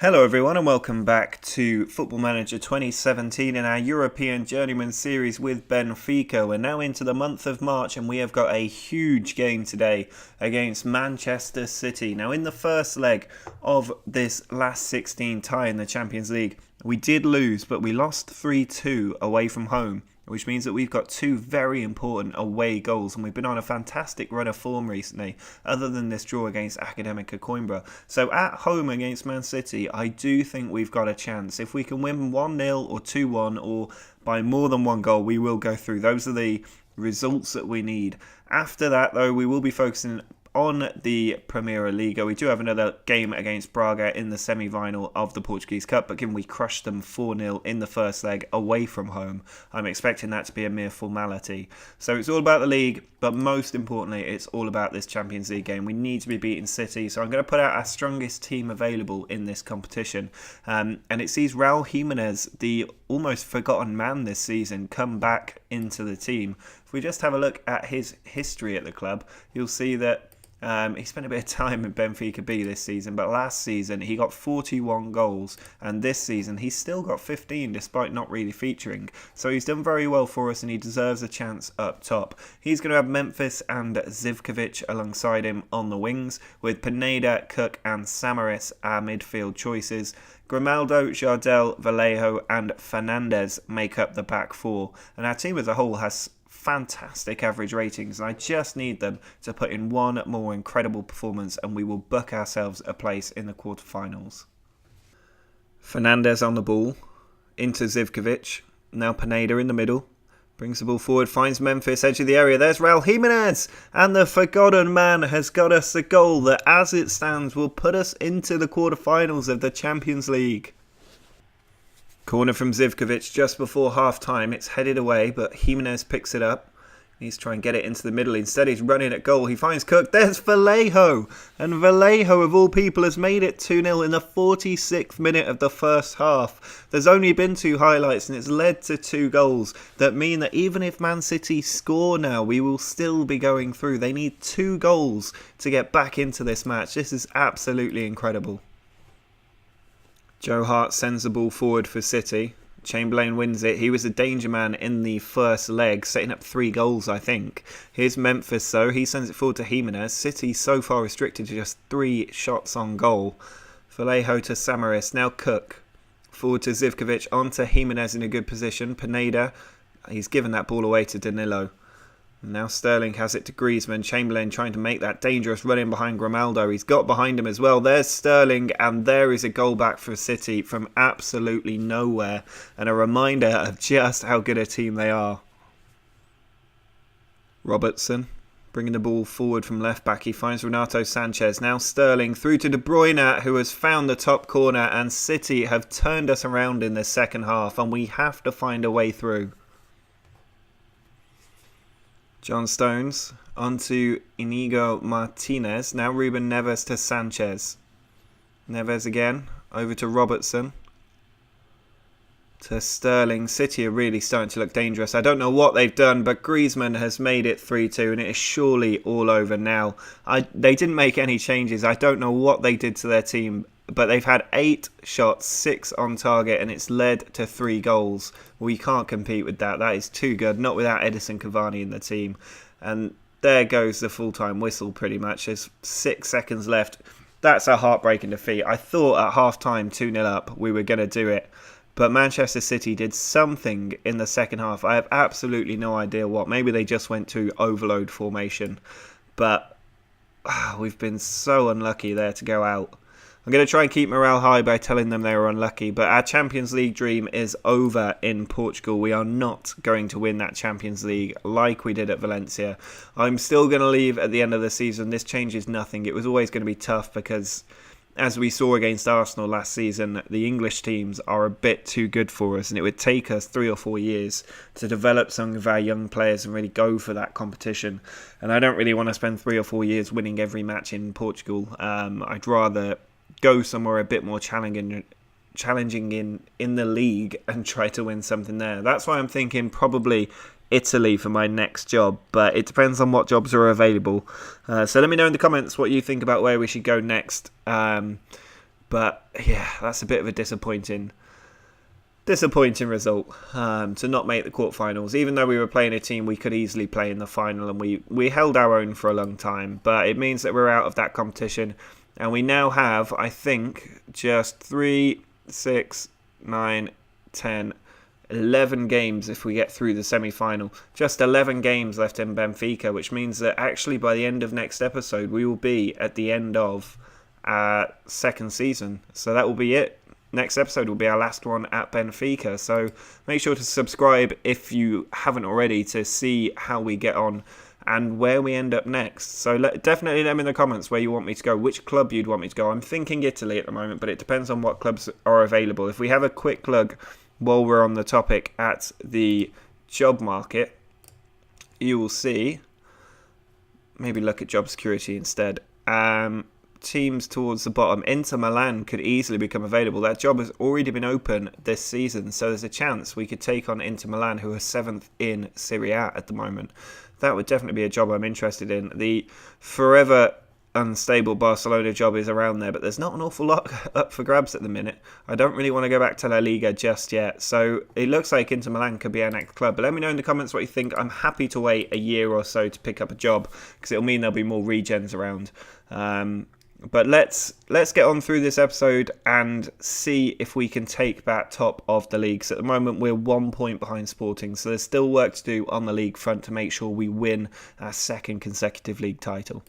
Hello everyone and welcome back to Football Manager 2017 in our European Journeyman series with Benfica. We're now into the month of March and we have got a huge game today against Manchester City. Now in the first leg of this last 16 tie in the Champions League, we did lose, but we lost 3-2 away from home, which means that we've got two very important away goals and we've been on a fantastic run of form recently, other than this draw against Academica Coimbra. So at home against Man City, I do think we've got a chance. If we can win 1-0 or 2-1 or by more than one goal, we will go through. Those are the results that we need. After that, though, we will be focusing on the Primeira Liga. We do have another game against Braga in the semi-final of the Portuguese Cup, but given we crushed them 4-0 in the first leg away from home, I'm expecting that to be a mere formality. So it's all about the league, but most importantly, it's all about this Champions League game. We need to be beating City, so I'm going to put out our strongest team available in this competition. And it sees Raul Jimenez, the almost forgotten man this season, come back into the team. If we just have a look at his history at the club, you'll see that he spent a bit of time in Benfica B this season, but last season he got 41 goals, and this season he's still got 15 despite not really featuring. So he's done very well for us and he deserves a chance up top. He's going to have Memphis and Zivkovic alongside him on the wings, with Pineda, Cook and Samaris our midfield choices. Grimaldo, Jardel, Vallejo and Fernandez make up the back four, and our team as a whole has fantastic average ratings, and I just need them to put in one more incredible performance and we will book ourselves a place in the quarterfinals. Fernandez on the ball, into Zivkovic, now Pineda in the middle, brings the ball forward, finds Memphis, edge of the area, there's Raul Jimenez, and the forgotten man has got us the goal that as it stands will put us into the quarterfinals of the Champions League. Corner from Zivkovic just before half-time. It's headed away, but Jimenez picks it up. He's trying to get it into the middle. Instead, he's running at goal. He finds Cook. There's Vallejo. And Vallejo, of all people, has made it 2-0 in the 46th minute of the first half. There's only been two highlights, and it's led to two goals that mean that even if Man City score now, we will still be going through. They need two goals to get back into this match. This is absolutely incredible. Joe Hart sends the ball forward for City. Chamberlain wins it. He was a danger man in the first leg, setting up 3 goals, I think. Here's Memphis, though. He sends it forward to Jimenez. City so far restricted to just 3 shots on goal. Vallejo to Samaris. Now Cook. Forward to Zivkovic. On to Jimenez in a good position. Pineda. He's given that ball away to Danilo. Now Sterling has it to Griezmann. Chamberlain trying to make that dangerous run in behind Grimaldo. He's got behind him as well. There's Sterling, and there is a goal back for City from absolutely nowhere. And a reminder of just how good a team they are. Robertson bringing the ball forward from left back. He finds Renato Sanchez. Now Sterling through to De Bruyne, who has found the top corner. And City have turned us around in the second half, and we have to find a way through. John Stones onto Inigo Martinez. Now Ruben Neves to Sanchez. Neves again. Over to Robertson. To Sterling. City are really starting to look dangerous. I don't know what they've done, but Griezmann has made it 3-2 and it is surely all over now. They didn't make any changes. I don't know what they did to their team, but they've had 8 shots, 6 on target, and it's led to 3 goals. We can't compete with that. That is too good. Not without Edison Cavani in the team. And there goes the full-time whistle pretty much. There's 6 seconds left. That's a heartbreaking defeat. I thought at half-time, 2-0 up, we were going to do it. But Manchester City did something in the second half. I have absolutely no idea what. Maybe they just went to overload formation. But we've been so unlucky there to go out. I'm going to try and keep morale high by telling them they were unlucky, but our Champions League dream is over in Portugal. We are not going to win that Champions League like we did at Valencia. I'm still going to leave at the end of the season. This changes nothing. It was always going to be tough because, as we saw against Arsenal last season, the English teams are a bit too good for us, and it would take us 3 or 4 years to develop some of our young players and really go for that competition. And I don't really want to spend 3 or 4 years winning every match in Portugal. I'd rather go somewhere a bit more challenging in the league and try to win something there. That's why I'm thinking probably Italy for my next job, but it depends on what jobs are available. So let me know in the comments what you think about where we should go next. But yeah, that's a bit of a disappointing result to not make the quarterfinals, even though we were playing a team we could easily play in the final, and we held our own for a long time. But it means that we're out of that competition, and we now have, I think, just 3, 6, 9, 10, 11 games if we get through the semi-final. Just 11 games left in Benfica, which means that actually by the end of next episode we will be at the end of our second season. So that will be it. Next episode will be our last one at Benfica. So make sure to subscribe if you haven't already to see how we get on and where we end up next. So definitely let me in the comments where you want me to go, which club you'd want me to go. I'm thinking Italy at the moment, but it depends on what clubs are available. If we have a quick look while we're on the topic at the job market, you will see, maybe look at job security instead. Teams towards the bottom, Inter Milan could easily become available. That job has already been open this season, so there's a chance we could take on Inter Milan, who are 7th in Serie A at the moment. That would definitely be a job I'm interested in. The forever unstable Barcelona job is around there, but there's not an awful lot up for grabs at the minute. I don't really want to go back to La Liga just yet, so it looks like Inter Milan could be our next club. But let me know in the comments what you think. I'm happy to wait a year or so to pick up a job, because it'll mean there'll be more regens around. But let's get on through this episode and see if we can take back top of the league. So at the moment we're 1 point behind Sporting, so there's still work to do on the league front to make sure we win our second consecutive league title.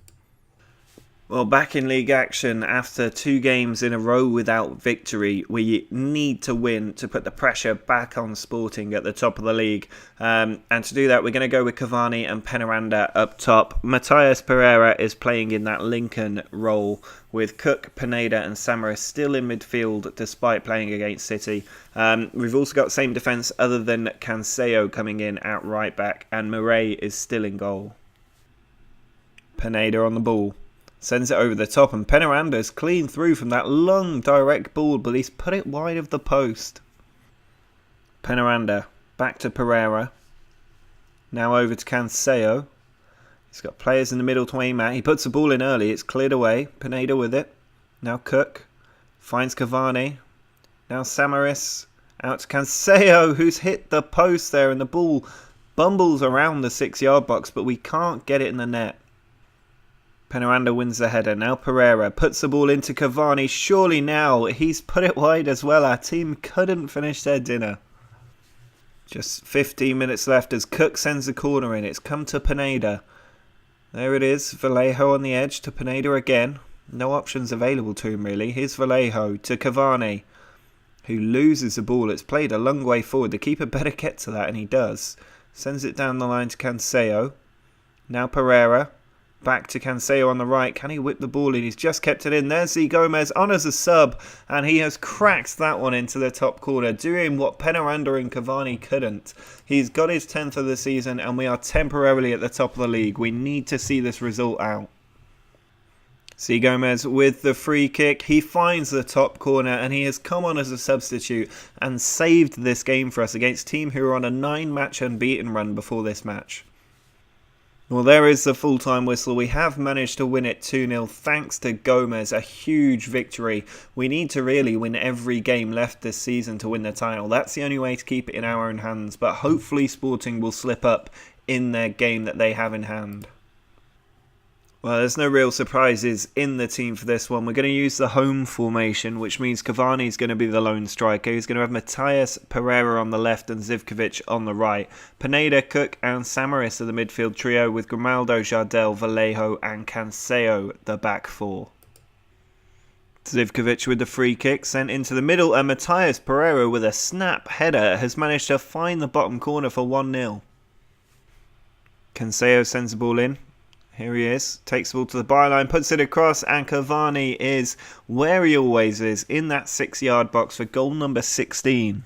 Well, back in league action after 2 games in a row without victory, we need to win to put the pressure back on Sporting at the top of the league. And to do that, we're going to go with Cavani and Penaranda up top. Matías Pereira is playing in that Lincoln role, with Cook, Pineda and Samaras still in midfield despite playing against City. We've also got same defence other than Cancelo coming in at right back, and Murray is still in goal. Pineda on the ball. Sends it over the top, and Penaranda's clean through from that long direct ball, but he's put it wide of the post. Penaranda back to Pereira. Now over to Cancelo. He's got players in the middle to aim at. He puts the ball in early. It's cleared away. Pineda with it. Now Cook finds Cavani. Now Samaras out to Cancelo, who's hit the post there, and the ball bumbles around the 6-yard box, but we can't get it in the net. Penaranda wins the header. Now Pereira puts the ball into Cavani. Surely now he's put it wide as well. Our team couldn't finish their dinner. Just 15 minutes left as Cook sends the corner in. It's come to Pineda. There it is. Vallejo on the edge to Pineda again. No options available to him really. Here's Vallejo to Cavani, who loses the ball. It's played a long way forward. The keeper better get to that, and he does. Sends it down the line to Cancelo. Now Pereira. Back to Cancelo on the right. Can he whip the ball in? He's just kept it in. There's Gomez on as a sub, and he has cracked that one into the top corner, doing what Penaranda and Cavani couldn't. He's got his 10th of the season, and we are temporarily at the top of the league. We need to see this result out. Gomez with the free kick. He finds the top corner, and he has come on as a substitute and saved this game for us against a team who are on a 9-match unbeaten run before this match. Well, there is the full-time whistle. We have managed to win it 2-0 thanks to Gomez, a huge victory. We need to really win every game left this season to win the title. That's the only way to keep it in our own hands, but hopefully Sporting will slip up in their game that they have in hand. Well, there's no real surprises in the team for this one. We're going to use the home formation, which means Cavani is going to be the lone striker. He's going to have Matías Pereira on the left and Zivkovic on the right. Pineda, Cook and Samaras are the midfield trio, with Grimaldo, Jardel, Vallejo and Cancelo the back four. Zivkovic with the free kick sent into the middle, and Matías Pereira with a snap header has managed to find the bottom corner for 1-0. Cancelo sends the ball in. Here he is, takes the ball to the byline, puts it across, and Cavani is where he always is, in that 6-yard box for goal number 16.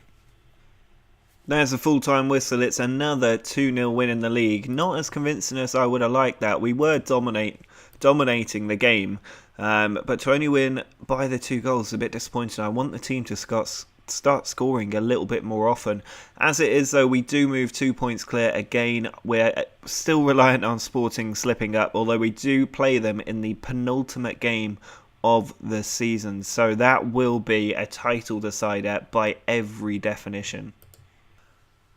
There's a full-time whistle. It's another 2-0 win in the league. Not as convincing as I would have liked that. We were dominating the game, but to only win by the 2 goals is a bit disappointing. I want the team to start scoring a little bit more often. As it is though, we do move 2 points clear again. We're still reliant on Sporting slipping up, although we do play them in the penultimate game of the season. So that will be a title decider by every definition.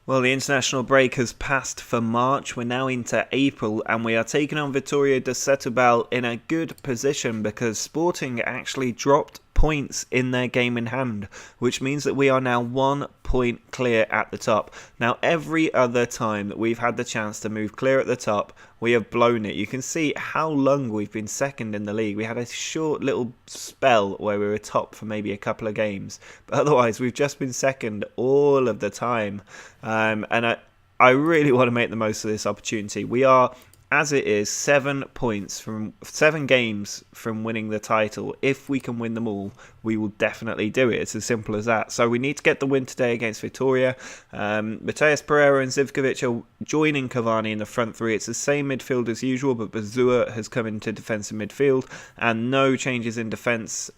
Well, the international break has passed for March. We're now into April and we are taking on Vitória de Setúbal in a good position because Sporting actually dropped points in their game in hand, which means that we are now 1 point clear at the top. Now, every other time that we've had the chance to move clear at the top, we have blown it. You can see how long we've been second in the league. We had a short little spell where we were top for maybe a couple of games, but otherwise we've just been second all of the time. And I really want to make the most of this opportunity. We are, as it is, 7 points from 7 games from winning the title. If we can win them all, we will definitely do it. It's as simple as that. So we need to get the win today against Vitória. Mateus Pereira and Zivkovic are joining Cavani in the front three. It's the same midfield as usual, but Bazua has come into defensive midfield and no changes in defence.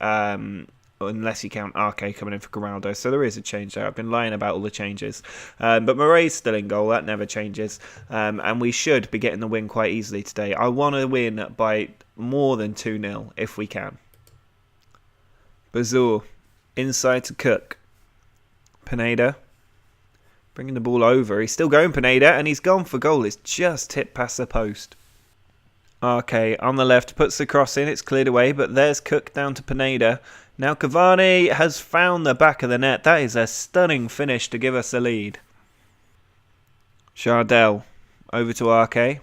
Unless you count Arke coming in for Grimaldo. So there is a change there. I've been lying about all the changes. But Murray's still in goal. That never changes. And we should be getting the win quite easily today. I want to win by more than 2-0 if we can. Bazur inside to Cook. Pineda bringing the ball over. He's still going, Pineda, and he's gone for goal. It's just hit past the post. Arke on the left puts the cross in. It's cleared away, but there's Cook down to Pineda. Now Cavani has found the back of the net. That is a stunning finish to give us the lead. Jardel over to Arke.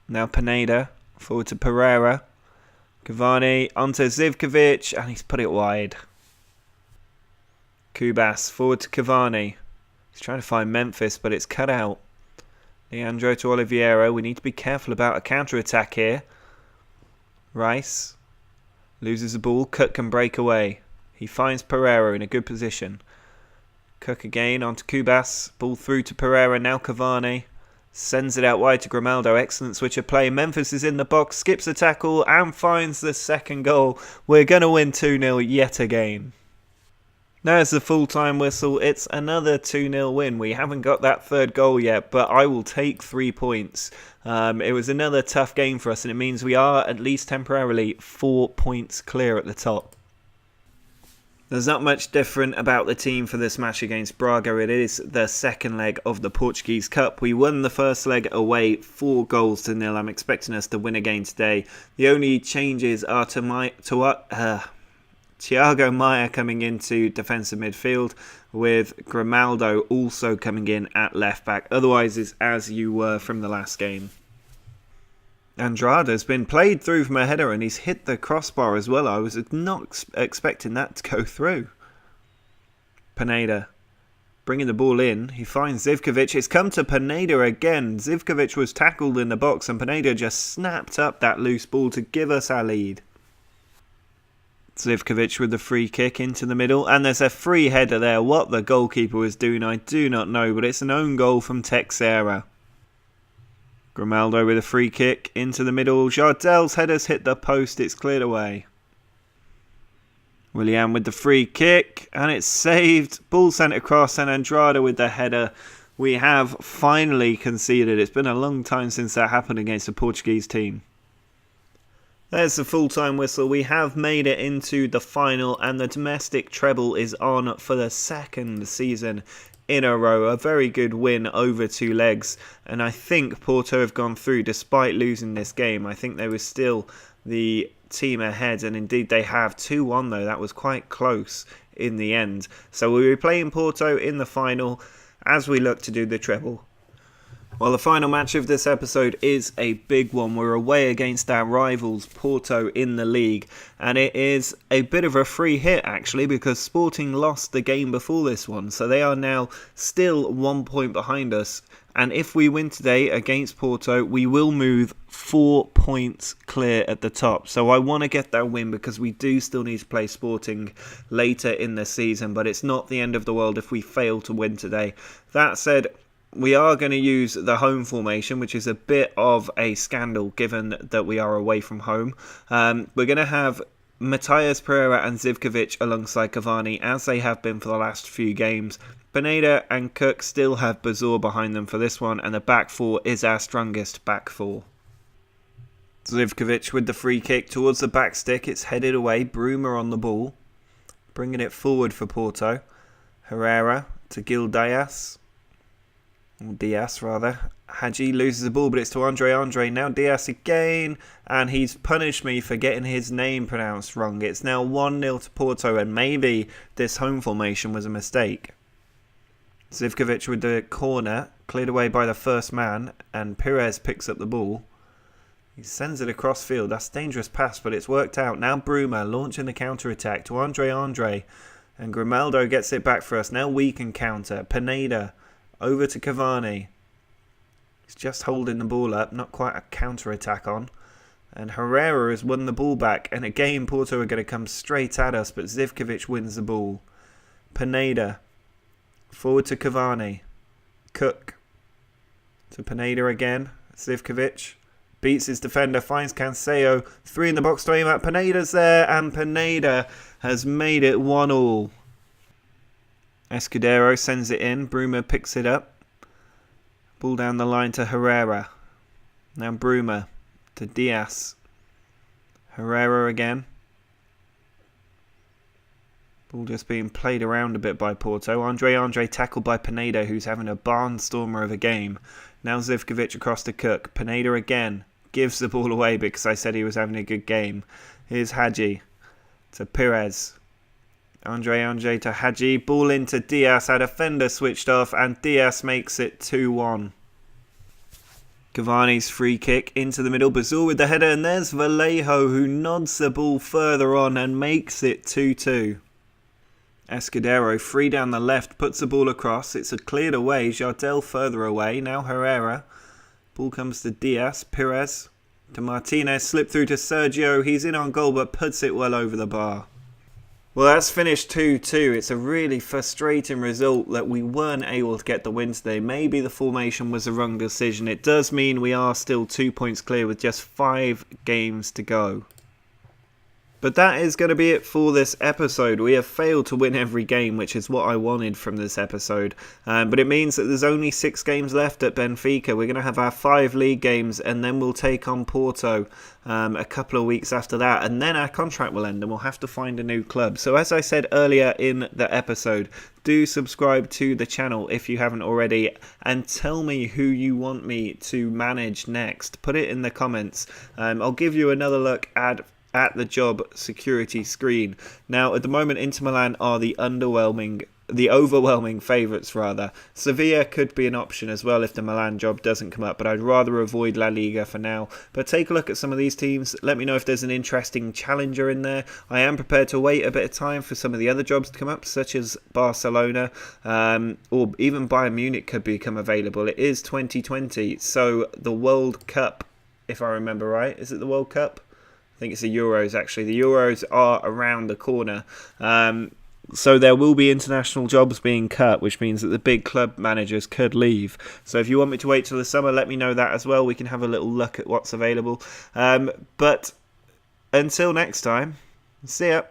Now Pineda forward to Pereira. Cavani onto Zivkovic and he's put it wide. Kubas forward to Cavani. He's trying to find Memphis but it's cut out. Leandro to Oliveira. We need to be careful about a counter-attack here. Rice loses the ball. Cook can break away. He finds Pereira in a good position. Cook again onto Kubas. Ball through to Pereira. Now Cavani. Sends it out wide to Grimaldo. Excellent switch of play. Memphis is in the box. Skips the tackle and finds the second goal. We're going to win 2-0 yet again. There's the full-time whistle. It's another 2-0 win. We haven't got that third goal yet, but I will take 3 points. It was another tough game for us, and it means we are, at least temporarily, 4 points clear at the top. There's not much different about the team for this match against Braga. It is the second leg of the Portuguese Cup. We won the first leg away 4-0. I'm expecting us to win again today. The only changes are Thiago Maia coming into defensive midfield with Grimaldo also coming in at left back. Otherwise, it's as you were from the last game. Andrada's been played through from a header and he's hit the crossbar as well. I was not expecting that to go through. Pineda bringing the ball in. He finds Zivkovic. It's come to Pineda again. Zivkovic was tackled in the box and Pineda just snapped up that loose ball to give us our lead. Zivkovic with the free kick into the middle. And there's a free header there. What the goalkeeper was doing, I do not know. But it's an own goal from Teixeira. Grimaldo with a free kick into the middle. Jardel's header's hit the post. It's cleared away. Willian with the free kick. And it's saved. Ball sent across. And Andrada with the header. We have finally conceded. It's been a long time since that happened against a Portuguese team. There's the full-time whistle. We have made it into the final and the domestic treble is on for the second season in a row. A very good win over 2 legs. And I think Porto have gone through despite losing this game. I think they were still the team ahead. And indeed they have. 2-1 though. That was quite close in the end. So we'll be playing Porto in the final as we look to do the treble. Well, the final match of this episode is a big one. We're away against our rivals, Porto, in the league. And it is a bit of a free hit, actually, because Sporting lost the game before this one. So they are now still 1 point behind us. And if we win today against Porto, we will move 4 points clear at the top. So I want to get that win because we do still need to play Sporting later in the season. But it's not the end of the world if we fail to win today. That said, we are going to use the home formation, which is a bit of a scandal given that we are away from home. We're going to have Mateus Pereira and Zivkovic alongside Cavani, as they have been for the last few games. Pineda and Cook still have Bazur behind them for this one, and the back four is our strongest back four. Zivkovic with the free kick towards the back stick. It's headed away. Bruma on the ball. Bringing it forward for Porto. Herrera to Gil Diaz. Diaz, rather. Hadji loses the ball, but it's to Andre. Now Diaz again. And he's punished me for getting his name pronounced wrong. It's now 1-0 to Porto, and maybe this home formation was a mistake. Zivkovic with the corner. Cleared away by the first man. And Pires picks up the ball. He sends it across field. That's a dangerous pass, but it's worked out. Now Bruma launching the counter-attack to Andre. And Grimaldo gets it back for us. Now we can counter. Pineda over to Cavani. He's just holding the ball up. Not quite a counter-attack on. And Herrera has won the ball back. And again, Porto are going to come straight at us, but Zivkovic wins the ball. Pineda. Forward to Cavani. Cook. To Pineda again. Zivkovic. Beats his defender, finds Cancelo. 3 in the box to aim at. Pineda's there, and Pineda has made it 1-1. Escudero sends it in. Bruma picks it up. Ball down the line to Herrera. Now Bruma to Diaz. Herrera again. Ball just being played around a bit by Porto. Andre tackled by Pineda, who's having a barnstormer of a game. Now Zivkovic across to Cook. Pineda again. Gives the ball away because I said he was having a good game. Here's Hadji to Pires. Andre to Hadji. Ball into Diaz. Our defender switched off and Diaz makes it 2-1. Cavani's free kick into the middle. Bazul with the header, and there's Vallejo who nods the ball further on and makes it 2-2. Escudero free down the left, puts the ball across. It's a cleared away. Jardel further away. Now Herrera. Ball comes to Diaz. Pires to Martinez. Slip through to Sergio. He's in on goal but puts it well over the bar. Well, that's finished 2-2. It's a really frustrating result that we weren't able to get the win today. Maybe the formation was the wrong decision. It does mean we are still 2 points clear with just 5 games to go. But that is going to be it for this episode. We have failed to win every game, which is what I wanted from this episode. But it means that there's only 6 games left at Benfica. We're going to have our 5 league games, and then we'll take on Porto a couple of weeks after that. And then our contract will end, and we'll have to find a new club. So as I said earlier in the episode, do subscribe to the channel if you haven't already, and tell me who you want me to manage next. Put it in the comments. I'll give you another look at the job security screen. Now, at the moment, Inter Milan are the overwhelming favourites, rather. Sevilla could be an option as well if the Milan job doesn't come up, but I'd rather avoid La Liga for now. But take a look at some of these teams. Let me know if there's an interesting challenger in there. I am prepared to wait a bit of time for some of the other jobs to come up, such as Barcelona, or even Bayern Munich could become available. It is 2020, so the World Cup, if I remember right. Is it the World Cup? I think it's the Euros, actually. The Euros are around the corner. So there will be international jobs being cut, which means that the big club managers could leave. So if you want me to wait till the summer, let me know that as well. We can have a little look at what's available. But until next time, see ya.